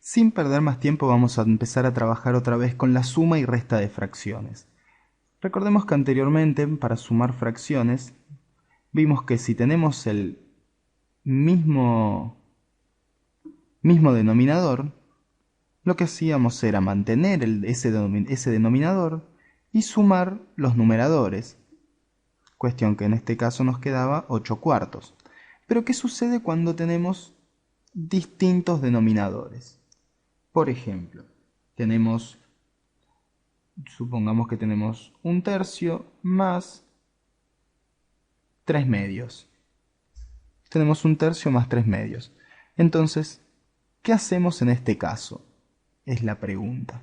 Sin perder más tiempo vamos a empezar a trabajar otra vez con la suma y resta de fracciones. Recordemos que anteriormente, para sumar fracciones, vimos que si tenemos el mismo denominador, lo que hacíamos era mantener ese denominador y sumar los numeradores. Cuestión que en este caso nos quedaba 8 cuartos. Pero ¿qué sucede cuando tenemos distintos denominadores? Por ejemplo, supongamos que tenemos 1/3 más 3/2. Tenemos 1/3 más 3/2. Entonces, ¿qué hacemos en este caso? Es la pregunta.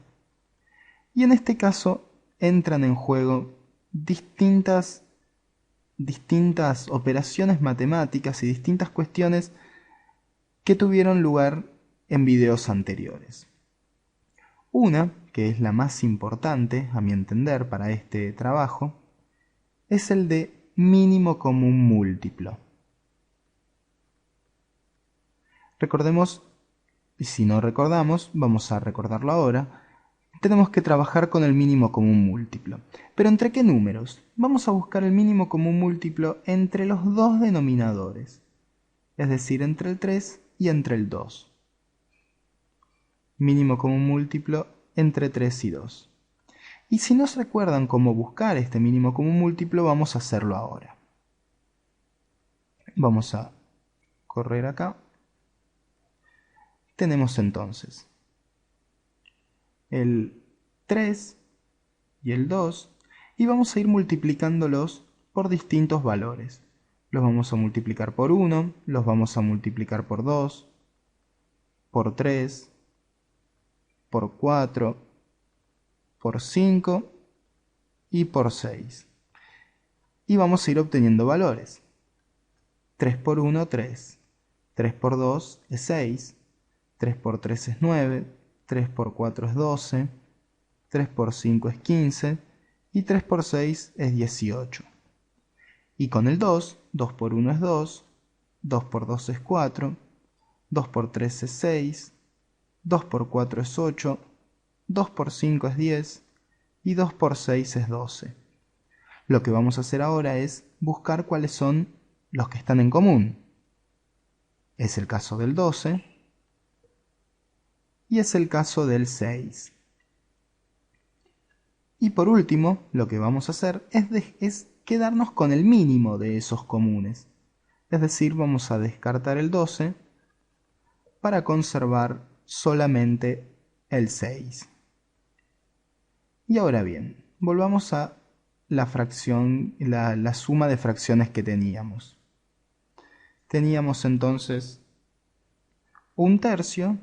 Y en este caso entran en juego distintas operaciones matemáticas y distintas cuestiones que tuvieron lugar en videos anteriores. Una, que es la más importante, a mi entender, para este trabajo, es el de mínimo común múltiplo. Recordemos, y si no recordamos, vamos a recordarlo ahora, tenemos que trabajar con el mínimo común múltiplo. ¿Pero entre qué números? Vamos a buscar el mínimo común múltiplo entre los dos denominadores, es decir, entre el 3 y entre el 2. Mínimo común múltiplo entre 3 y 2. Y si no se recuerdan cómo buscar este mínimo común múltiplo, vamos a hacerlo ahora. Vamos a correr acá. Tenemos entonces el 3 y el 2 y vamos a ir multiplicándolos por distintos valores. Los vamos a multiplicar por 1, los vamos a multiplicar por 2, por 3, por 4, por 5 y por 6. Y vamos a ir obteniendo valores. 3 por 1, 3. 3 por 2 es 6. 3 por 3 es 9. 3 por 4 es 12. 3 por 5 es 15. Y 3 por 6 es 18. Y con el 2, 2 por 1 es 2. 2 por 2 es 4. 2 por 3 es 6. 2 por 4 es 8. 2 por 5 es 10. Y 2 por 6 es 12. Lo que vamos a hacer ahora es buscar cuáles son los que están en común. Es el caso del 12 y es el caso del 6. Y por último, lo que vamos a hacer es quedarnos con el mínimo de esos comunes. Es decir, vamos a descartar el 12 para conservar solamente el 6. Y ahora bien, volvamos a la suma de fracciones que teníamos. Teníamos entonces 1/3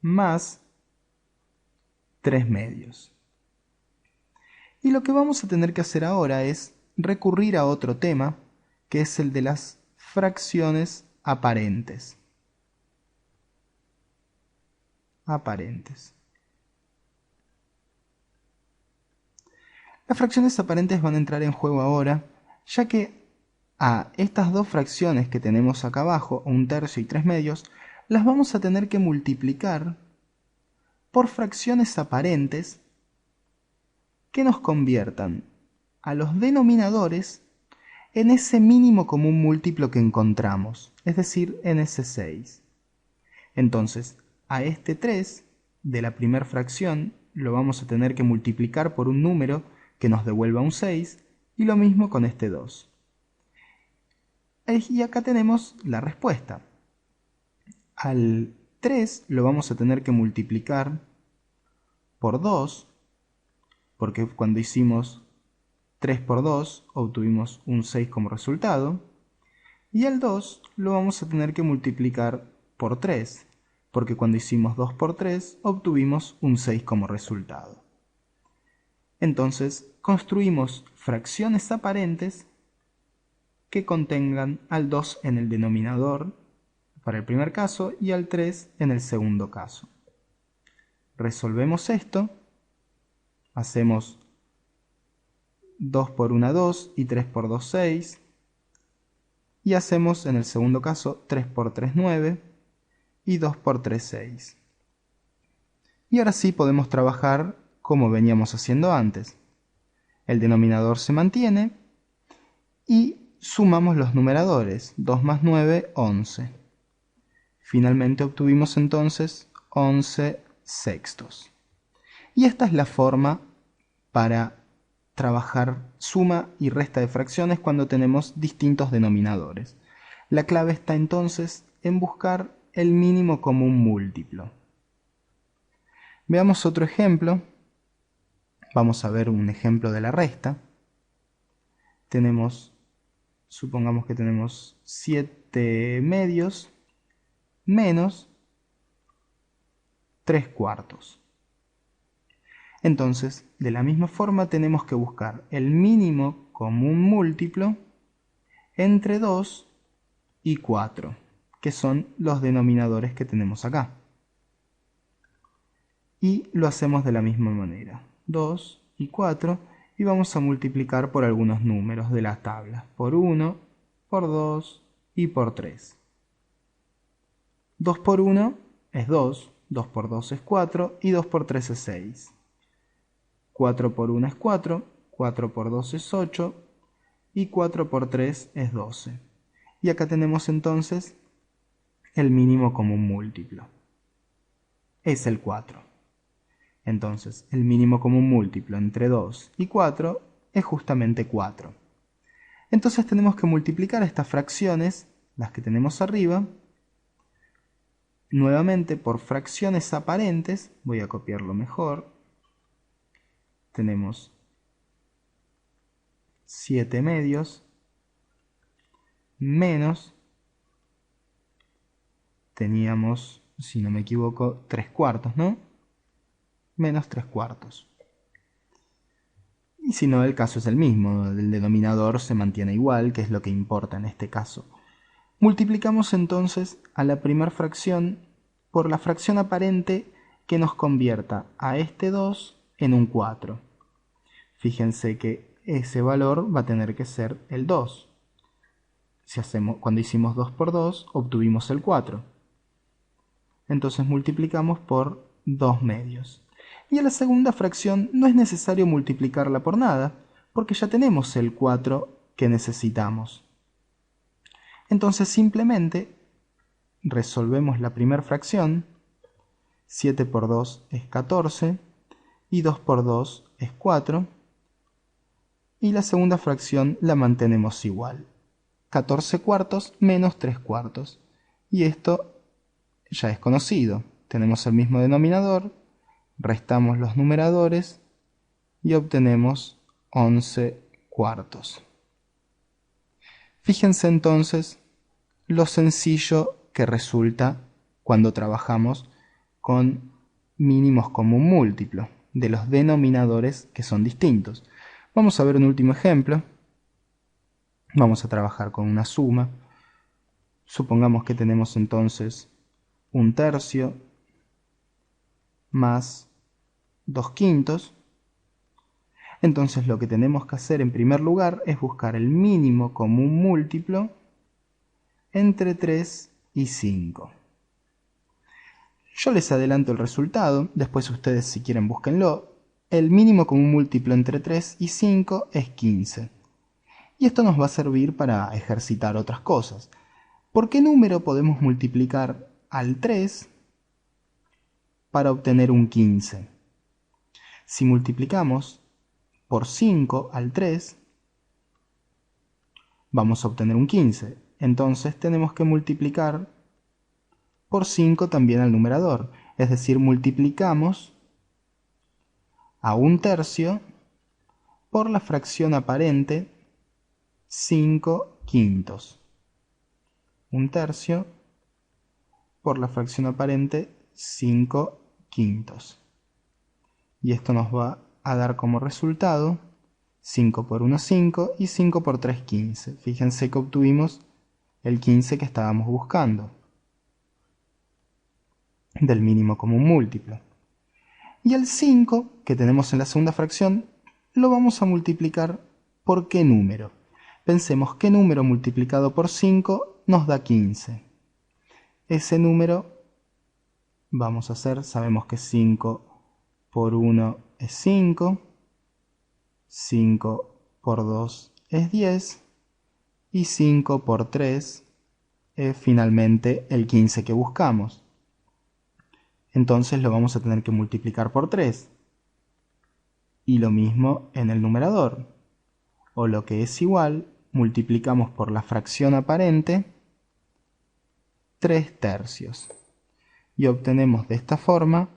más 3/2. Y lo que vamos a tener que hacer ahora es recurrir a otro tema, que es el de las fracciones aparentes. Las fracciones aparentes van a entrar en juego ahora, ya que a estas dos fracciones que tenemos acá abajo, 1/3 y 3/2, las vamos a tener que multiplicar por fracciones aparentes que nos conviertan a los denominadores en ese mínimo común múltiplo que encontramos, es decir, en ese 6. Entonces, a este 3 de la primera fracción lo vamos a tener que multiplicar por un número que nos devuelva un 6, y lo mismo con este 2. Y acá tenemos la respuesta. Al 3 lo vamos a tener que multiplicar por 2, porque cuando hicimos 3 por 2 obtuvimos un 6 como resultado. Y al 2 lo vamos a tener que multiplicar por 3, porque cuando hicimos 2 por 3 obtuvimos un 6 como resultado. Entonces construimos fracciones aparentes que contengan al 2 en el denominador para el primer caso y al 3 en el segundo caso. Resolvemos esto, hacemos 2 por 1 2 y 3 por 2 6, y hacemos en el segundo caso 3 por 3 9 y 2 por 3, 6. Y ahora sí podemos trabajar como veníamos haciendo antes. El denominador se mantiene y sumamos los numeradores. 2 más 9, 11. Finalmente obtuvimos entonces 11 sextos. Y esta es la forma para trabajar suma y resta de fracciones cuando tenemos distintos denominadores. La clave está entonces en buscar el mínimo común múltiplo. Veamos otro ejemplo. Vamos a ver un ejemplo de la resta. Supongamos que tenemos 7 medios menos 3 cuartos. Entonces, de la misma forma tenemos que buscar el mínimo común múltiplo entre 2 y 4, que son los denominadores que tenemos acá. Y lo hacemos de la misma manera. 2 y 4, y vamos a multiplicar por algunos números de la tabla. Por 1, por 2 y por 3. 2 por 1 es 2, 2 por 2 es 4 y 2 por 3 es 6. 4 por 1 es 4, 4 por 2 es 8 y 4 por 3 es 12. Y acá tenemos entonces el mínimo común múltiplo. Es el 4. Entonces el mínimo común múltiplo entre 2 y 4 es justamente 4. Entonces tenemos que multiplicar estas fracciones, las que tenemos arriba, nuevamente por fracciones aparentes. Voy a copiarlo mejor. Tenemos 7 medios menos, teníamos, si no me equivoco, 3 cuartos, ¿no? Menos 3 cuartos. Y si no, el caso es el mismo, el denominador se mantiene igual, que es lo que importa en este caso. Multiplicamos entonces a la primera fracción por la fracción aparente que nos convierta a este 2 en un 4. Fíjense que ese valor va a tener que ser el 2. Cuando hicimos 2 por 2, obtuvimos el 4. Entonces multiplicamos por 2 medios. Y a la segunda fracción no es necesario multiplicarla por nada, porque ya tenemos el 4 que necesitamos. Entonces simplemente resolvemos la primera fracción. 7 por 2 es 14 y 2 por 2 es 4. Y la segunda fracción la mantenemos igual. 14 cuartos menos 3 cuartos. Y esto ya es conocido. Tenemos el mismo denominador, restamos los numeradores y obtenemos 11 cuartos. Fíjense entonces lo sencillo que resulta cuando trabajamos con mínimos común múltiplo de los denominadores que son distintos. Vamos a ver un último ejemplo. Vamos a trabajar con una suma. Supongamos que tenemos entonces 1/3 más 2/5. Entonces lo que tenemos que hacer en primer lugar es buscar el mínimo común múltiplo entre 3 y 5. Yo les adelanto el resultado, después ustedes si quieren búsquenlo. El mínimo común múltiplo entre 3 y 5 es 15. Y esto nos va a servir para ejercitar otras cosas. ¿Por qué número podemos multiplicar al 3 para obtener un 15? Si multiplicamos por 5 al 3, vamos a obtener un 15. Entonces tenemos que multiplicar por 5 también al numerador. Es decir, multiplicamos a 1/3 por la fracción aparente 5/5. 1/3 por la fracción aparente 5/5. Y esto nos va a dar como resultado 5 por 1, 5 y 5 por 3, 15. Fíjense que obtuvimos el 15 que estábamos buscando del mínimo común múltiplo. Y el 5 que tenemos en la segunda fracción lo vamos a multiplicar por qué número. Pensemos qué número multiplicado por 5 nos da 15. Ese número Vamos a hacer, sabemos que 5 por 1 es 5, 5 por 2 es 10 y 5 por 3 es finalmente el 15 que buscamos. Entonces lo vamos a tener que multiplicar por 3. Y lo mismo en el numerador. O lo que es igual, multiplicamos por la fracción aparente 3 tercios. Y obtenemos de esta forma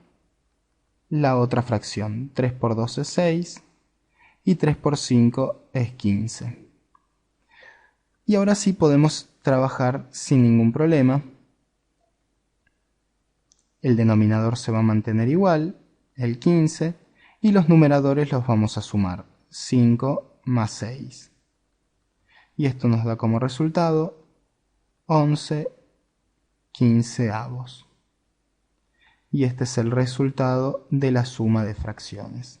la otra fracción. 3 por 2 es 6 y 3 por 5 es 15. Y ahora sí podemos trabajar sin ningún problema. El denominador se va a mantener igual, el 15, y los numeradores los vamos a sumar, 5 más 6. Y esto nos da como resultado 11 quinceavos. Y este es el resultado de la suma de fracciones.